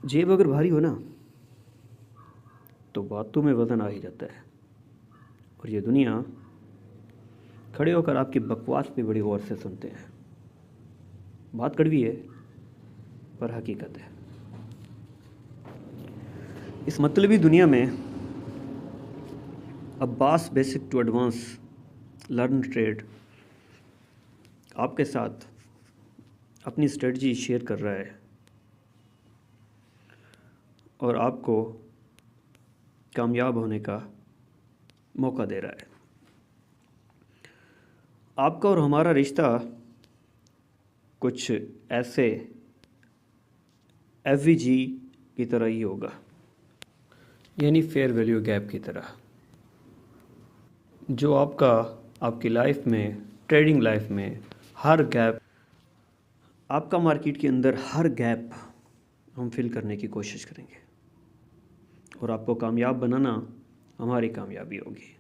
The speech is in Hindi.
जेब अगर भारी हो ना तो बातों में वज़न आ ही जाता है। और ये दुनिया खड़े होकर आपकी बकवास पे बड़ी गौर से सुनते हैं। बात कड़वी है पर हकीकत है। इस मतलबी दुनिया में Abbas basic to advance learn trade आपके साथ अपनी स्ट्रेटजी शेयर कर रहा है और आपको कामयाब होने का मौका दे रहा है। आपका और हमारा रिश्ता कुछ ऐसे एफवीजी की तरह ही होगा, यानी फेयर वैल्यू गैप की तरह, जो आपकी लाइफ में, ट्रेडिंग लाइफ में हर गैप, आपका मार्केट के अंदर हर गैप हम फिल करने की कोशिश करेंगे और आपको कामयाब बनाना हमारी कामयाबी होगी।